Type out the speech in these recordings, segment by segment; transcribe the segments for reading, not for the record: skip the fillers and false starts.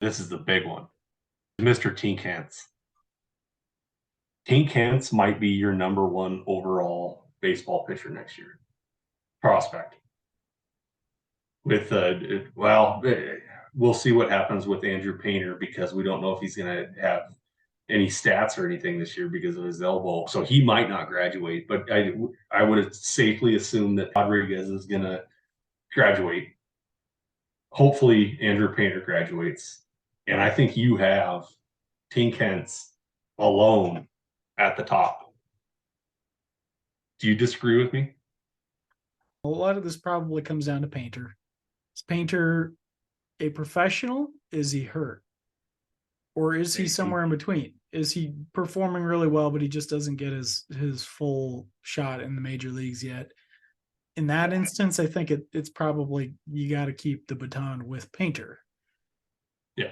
This is the big one. Mr. Tink. Tink might be your number one overall baseball pitcher next year. Prospect. With we'll see what happens with Andrew Painter because we don't know if he's going to have any stats or anything this year because of his elbow. So he might not graduate, but I would safely assume that Rodriguez is going to graduate. Hopefully Andrew Painter graduates. And I think you have Tink alone at the top. Do you disagree with me? A lot of this probably comes down to Painter. Is Painter a professional? Is he hurt? Or is he somewhere in between? Is he performing really well, but he just doesn't get his full shot in the major leagues yet? In that instance, I think it's probably you got to keep the baton with Painter. Yeah.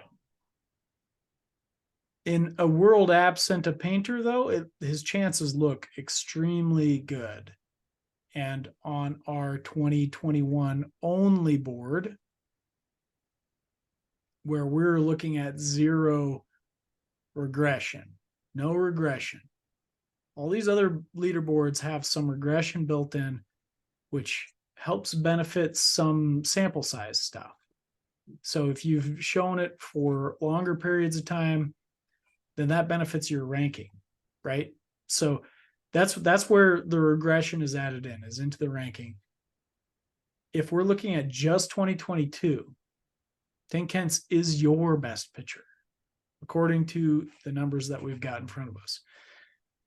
In a world absent of Painter, though, his chances look extremely good. And on our 2021 only board, where we're looking at zero regression, no regression. All these other leaderboards have some regression built in, which helps benefit some sample size stuff. So if you've shown it for longer periods of time, then that benefits your ranking, right? So that's where the regression is added in, is into the ranking. If we're looking at just 2022, Tink is your best pitcher, according to the numbers that we've got in front of us.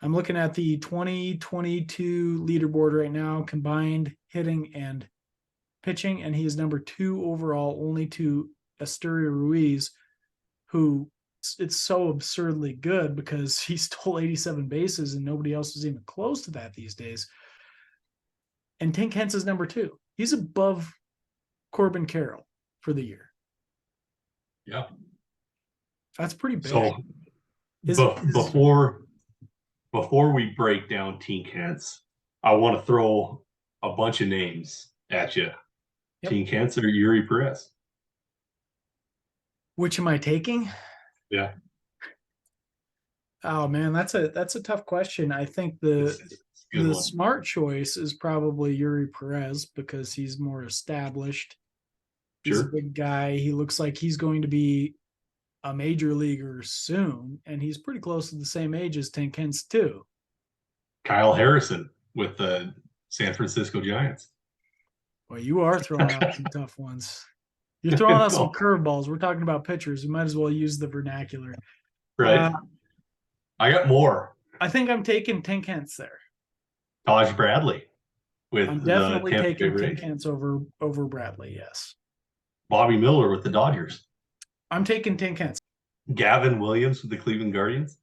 I'm looking at the 2022 leaderboard right now, combined hitting and pitching, and he is number 2 overall, only to Asturia Ruiz, who it's so absurdly good because he stole 87 bases and nobody else is even close to that these days. And Tink is number 2. He's above Corbin Carroll for the year. Yeah. That's pretty big. So before we break down Tink, I want to throw a bunch of names at you. Yep. Tink or Yuri Perez. Which am I taking? Yeah. Oh man, that's a tough question. I think the smart choice is probably Yuri Perez because he's more established. He's a big guy. He looks like he's going to be a major leaguer soon, and he's pretty close to the same age as Tink too. Kyle Harrison with the San Francisco Giants. Well, you are throwing out some tough ones. You're throwing out some curveballs. We're talking about pitchers. We might as well use the vernacular. Right. I got more. I think I'm taking Tink there. Taj Bradley. I'm definitely taking Tink over Bradley, yes. Bobby Miller with the Dodgers. I'm taking Tink. Gavin Williams with the Cleveland Guardians.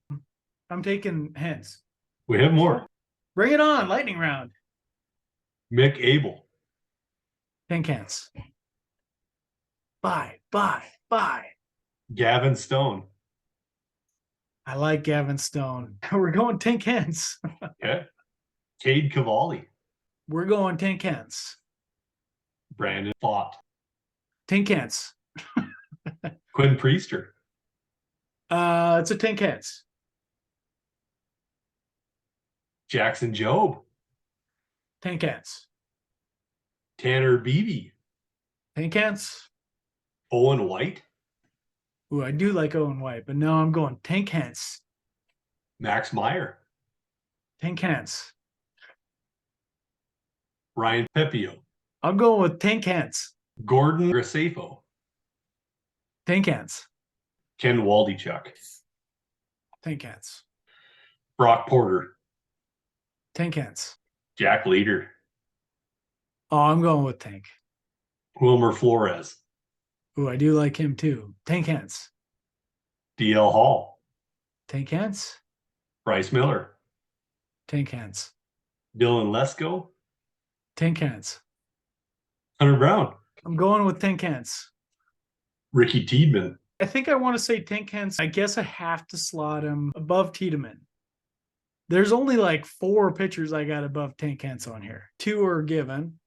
I'm taking Hens. We have more. Bring it on, lightning round. Mick Abel. Tink. Bye. Gavin Stone. I like Gavin Stone. We're going Tink. Okay. Cade Cavalli. We're going Tink. Brandon Pfaadt. Tink. Quinn Priester. It's a Tink. Jackson Jobe. Tink. Tanner Beebe. Tink. Owen White. Ooh, I do like Owen White, but no, I'm going Tink. Max Meyer. Tink. Ryan Pepio. I'm going with Tink. Gordon Gracefo. Tink. Ken Waldichuk. Tink. Brock Porter. Tink. Jack Leader. Oh, I'm going with Tink. Wilmer Flores. Ooh, I do like him too. Tink. DL Hall. Tink. Bryce Miller. Tink. Dylan Lesko. Tink. Hunter Brown. I'm going with Tink. Ricky Tiedemann. I think I want to say Tink. I guess I have to slot him above Tiedemann. There's only like 4 pitchers I got above Tink on here. 2 are given.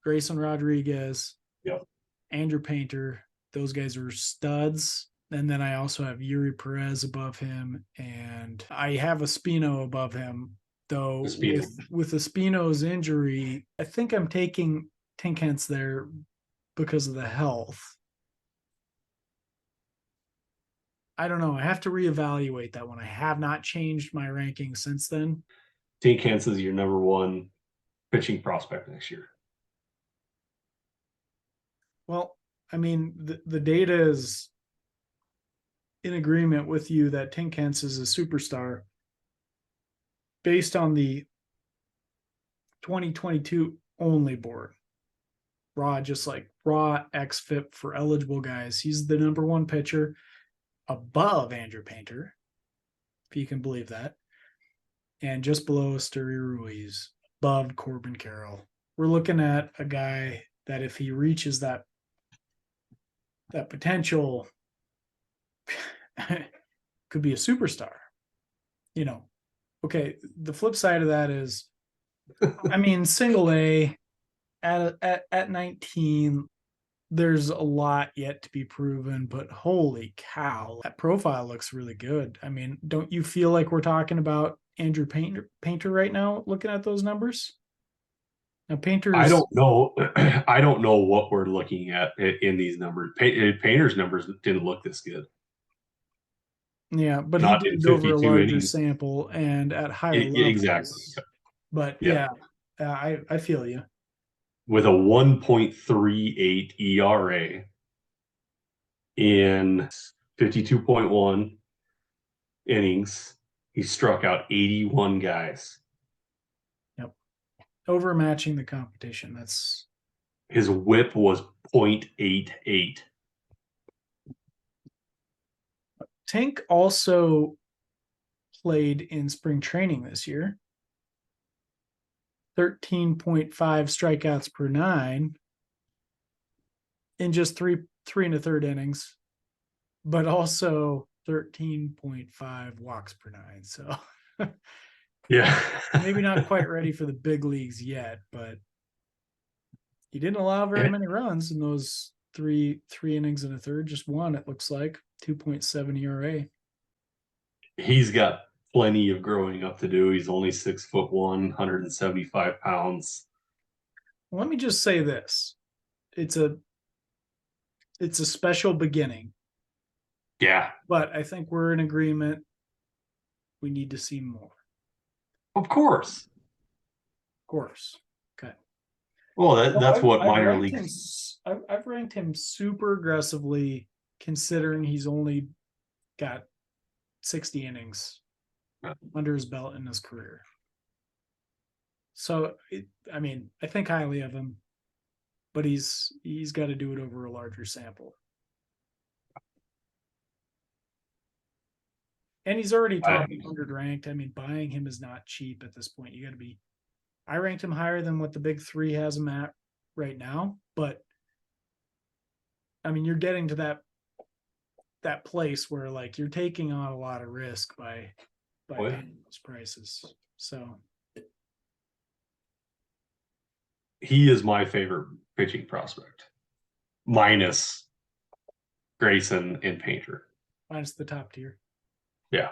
Grayson Rodriguez. Yep. Andrew Painter. Those guys are studs. And then I also have Yuri Perez above him, and I have Espino above him. Though Espino. with Espino's injury, I think I'm taking Tink there because of the health. I don't know. I have to reevaluate that one. I have not changed my ranking since then. Tink Hence is your number one pitching prospect next year. Well, I mean, the data is in agreement with you that Tink is a superstar based on the 2022 only board. Just like raw XFIP for eligible guys. He's the number one pitcher above Andrew Painter, if you can believe that. And just below Esteury Ruiz, above Corbin Carroll. We're looking at a guy that if he reaches that potential, could be a superstar. You know, okay, the flip side of that is, I mean, single A at 19, there's a lot yet to be proven, but holy cow, that profile looks really good. I mean, don't you feel like we're talking about Andrew Painter right now, looking at those numbers? Now, Painter's, I don't know. I don't know what we're looking at in these numbers. Painter's numbers didn't look this good. yeah, but he Not did in it over a 52 larger innings. sample and at higher levels. Exactly. But Yeah. I feel you. With a 1.38 ERA in 52.1 innings, he struck out 81 guys. Yep. Overmatching the competition. That's His whip was 0.88. Tink also played in spring training this year. 13.5 strikeouts per 9 in just three and a third innings, but also 13.5 walks per 9. So Yeah. maybe not quite ready for the big leagues yet, but he didn't allow very many runs in those three innings and a third. Just one, it looks like. 2.7 ERA. He's got plenty of growing up to do. He's only 6'1", 175 pounds. Let me just say this. It's a special beginning. Yeah. But I think we're in agreement. We need to see more. Of course. Of course. Okay. Well, that's what minor league. I've ranked him super aggressively, considering he's only got 60 innings under his belt in his career. So, I mean, I think highly of him, but he's got to do it over a larger sample. And he's already top 100 ranked. I mean, buying him is not cheap at this point. You got to be. I ranked him higher than what the big three has him at right now, but I mean, you're getting to that place where like you're taking on a lot of risk by paying those prices. So he is my favorite pitching prospect, minus Grayson and Painter. minus the top tier. Yeah.